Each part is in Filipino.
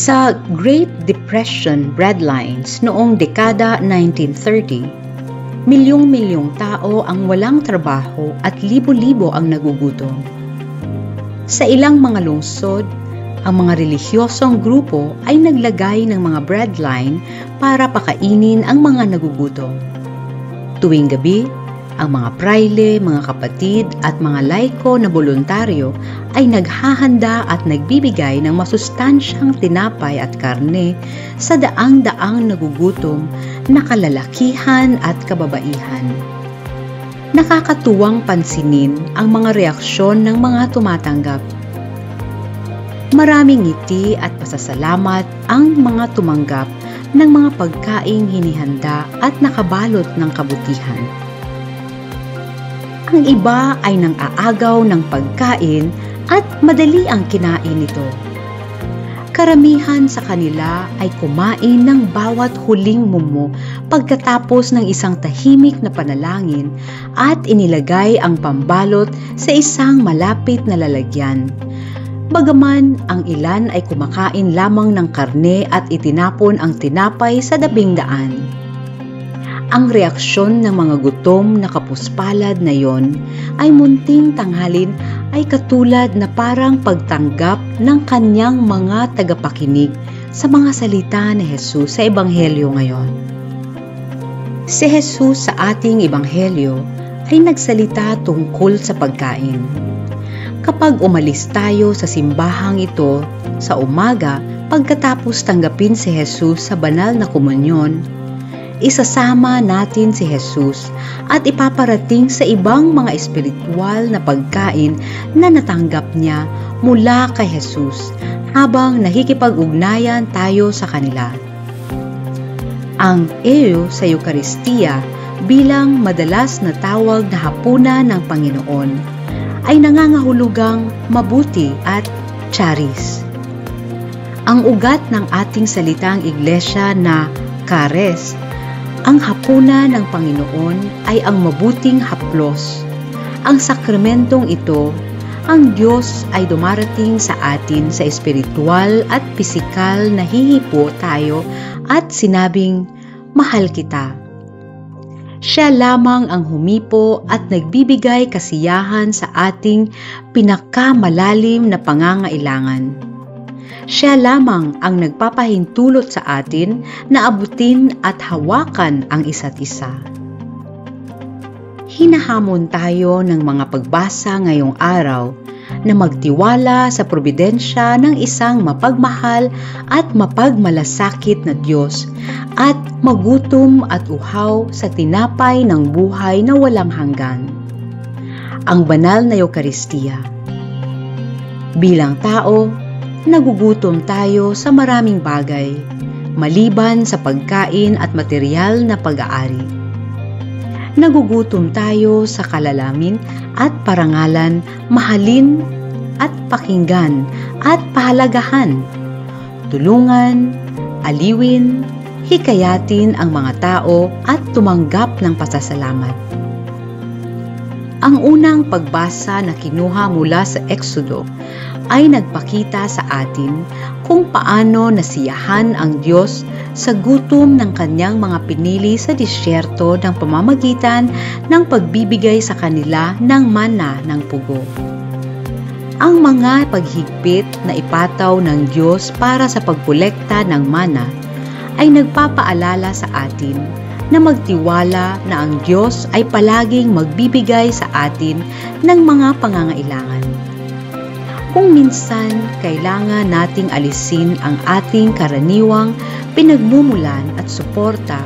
Sa Great Depression breadlines noong dekada 1930, milyong-milyong tao ang walang trabaho at libo-libo ang nagugutom. Sa ilang mga lungsod, ang mga relihiyosong grupo ay naglagay ng mga breadline para pakainin ang mga nagugutom. Tuwing gabi, ang mga praile, mga kapatid at mga laiko na voluntaryo ay naghahanda at nagbibigay ng masustansyang tinapay at karne sa daang-daang nagugutom na kalalakihan at kababaihan. Nakakatuwang pansinin ang mga reaksyon ng mga tumatanggap. Maraming ngiti at pasasalamat ang mga tumanggap ng mga pagkaing hinihanda at nakabalot ng kabutihan. Ang iba ay nang-aagaw ng pagkain at madali ang kinain nito. Karamihan sa kanila ay kumain ng bawat huling mumo pagkatapos ng isang tahimik na panalangin at inilagay ang pambalot sa isang malapit na lalagyan. Bagaman ang ilan ay kumakain lamang ng karne at itinapon ang tinapay sa dabing-daan. Ang reaksyon ng mga gutom na kapuspalad na yon ay munting tanghalin ay katulad na parang pagtanggap ng kanyang mga tagapakinig sa mga salita ni Jesus sa Ebanghelyo ngayon. Si Jesus sa ating Ebanghelyo ay nagsalita tungkol sa pagkain. Kapag umalis tayo sa simbahang ito sa umaga pagkatapos tanggapin si Jesus sa banal na komunyon, isasama natin si Jesus at ipaparating sa ibang mga espiritual na pagkain na natanggap niya mula kay Jesus habang nakikipag-ugnayan tayo sa kanila. Ang Eyo sa Eucharistia bilang madalas na tawag na hapunan ng Panginoon ay nangangahulugang mabuti at charis. Ang ugat ng ating salitang iglesia na charis, ang hapunan ng Panginoon ay ang mabuting haplos. Ang sakramentong ito, ang Diyos ay dumarating sa atin sa espiritual at pisikal na hihipo tayo at sinabing, "Mahal kita." Siya lamang ang humipo at nagbibigay kasiyahan sa ating pinakamalalim na pangangailangan. Siya lamang ang nagpapahintulot sa atin na abutin at hawakan ang isa't isa. Hinahamon tayo ng mga pagbasa ngayong araw na magtiwala sa probidensya ng isang mapagmahal at mapagmalasakit na Diyos at magutom at uhaw sa tinapay ng buhay na walang hanggan. Ang banal na Eucharistia. Bilang tao, nagugutom tayo sa maraming bagay, maliban sa pagkain at material na pag-aari. Nagugutom tayo sa kalalamin at parangalan, mahalin at pakinggan at pahalagahan, tulungan, aliwin, hikayatin ang mga tao at tumanggap ng pasasalamat. Ang unang pagbasa na kinuha mula sa Exodo ay nagpakita sa atin kung paano nasiyahan ang Diyos sa gutom ng kanyang mga pinili sa disyerto ng pamamagitan ng pagbibigay sa kanila ng mana ng pugo. Ang mga paghigpit na ipataw ng Diyos para sa pagkolekta ng mana ay nagpapaalala sa atin na magtiwala na ang Diyos ay palaging magbibigay sa atin ng mga pangangailangan. Kung minsan kailangan nating alisin ang ating karaniwang pinagmumulan at suporta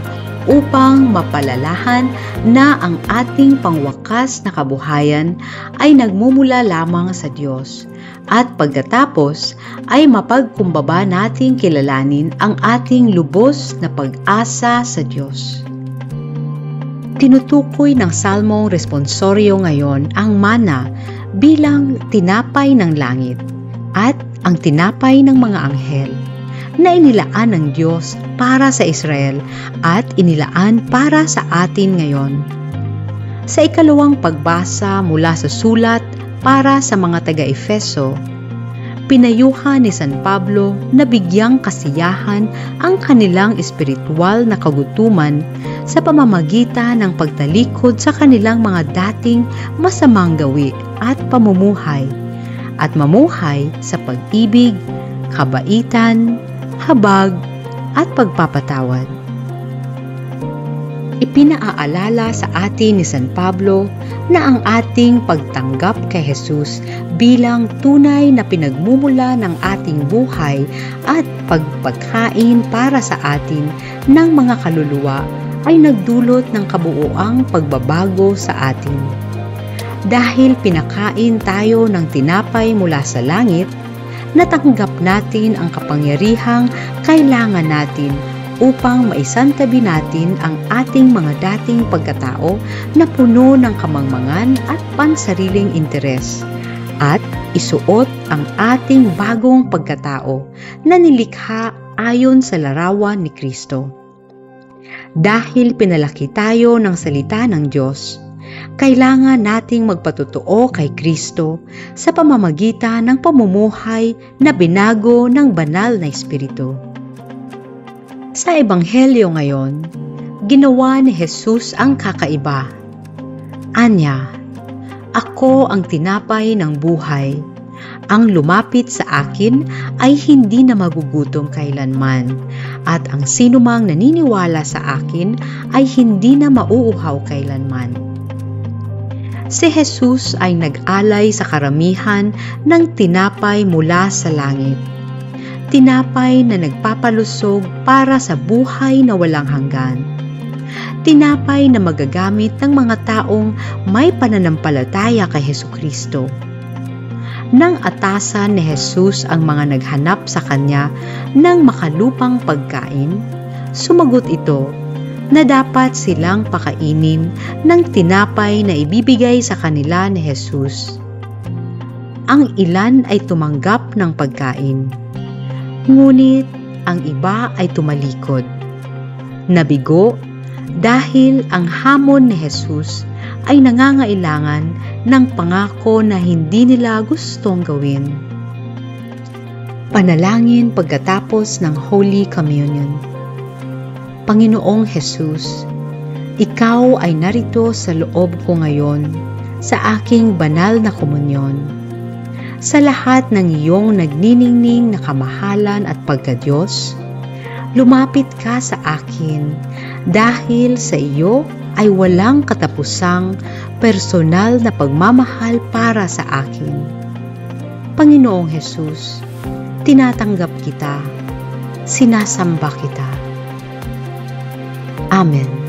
upang mapalalahan na ang ating pangwakas na kabuhayan ay nagmumula lamang sa Diyos at pagkatapos ay mapagkumbaba nating kilalanin ang ating lubos na pag-asa sa Diyos. Tinutukoy ng Salmong Responsorio ngayon ang mana bilang tinapay ng langit at ang tinapay ng mga anghel na inilaan ng Diyos para sa Israel at inilaan para sa atin ngayon. Sa ikalawang pagbasa mula sa sulat para sa mga taga-Efeso, ipinayuhan ni San Pablo na bigyang kasiyahan ang kanilang espiritual na kagutuman sa pamamagitan ng pagtalikod sa kanilang mga dating masamang gawi at pamumuhay, at mamuhay sa pag-ibig, kabaitan, habag, at pagpapatawad. Ipinaalala sa atin ni San Pablo na ang ating pagtanggap kay Jesus bilang tunay na pinagmumula ng ating buhay at pagpagkain para sa atin ng mga kaluluwa ay nagdulot ng kabuuang pagbabago sa atin. Dahil pinakain tayo ng tinapay mula sa langit, natanggap natin ang kapangyarihang kailangan natin upang maisantabi natin ang ating mga dating pagkatao na puno ng kamangmangan at pansariling interes, at isuot ang ating bagong pagkatao na nilikha ayon sa larawan ni Kristo. Dahil pinalaki tayo ng salita ng Diyos, kailangan nating magpatotoo kay Kristo sa pamamagitan ng pamumuhay na binago ng banal na Espiritu. Sa Ebanghelyo ngayon, ginawa ni Jesus ang kakaiba. Anya, ako ang tinapay ng buhay. Ang lumapit sa akin ay hindi na magugutom kailanman, at ang sinumang naniniwala sa akin ay hindi na mauuhaw kailanman. Si Jesus ay nag-alay sa karamihan ng tinapay mula sa langit. Tinapay na nagpapalusog para sa buhay na walang hanggan. Tinapay na magagamit ng mga taong may pananampalataya kay Hesukristo. Nang atasan ni Jesus ang mga naghanap sa kanya ng makalupang pagkain, sumagot ito na dapat silang pakainin ng tinapay na ibibigay sa kanila ni Jesus. Ang ilan ay tumanggap ng pagkain, ngunit ang iba ay tumalikod. Nabigo dahil ang hamon ni Jesus ay nangangailangan ng pangako na hindi nila gustong gawin. Panalangin pagkatapos ng Holy Communion. Panginoong Jesus, Ikaw ay narito sa loob ko ngayon sa aking banal na komunyon. Sa lahat ng iyong nagniningning na kamahalan at pagkadiyos, lumapit ka sa akin dahil sa iyo ay walang katapusang personal na pagmamahal para sa akin. Panginoong Jesus, tinatanggap kita, sinasamba kita. Amen.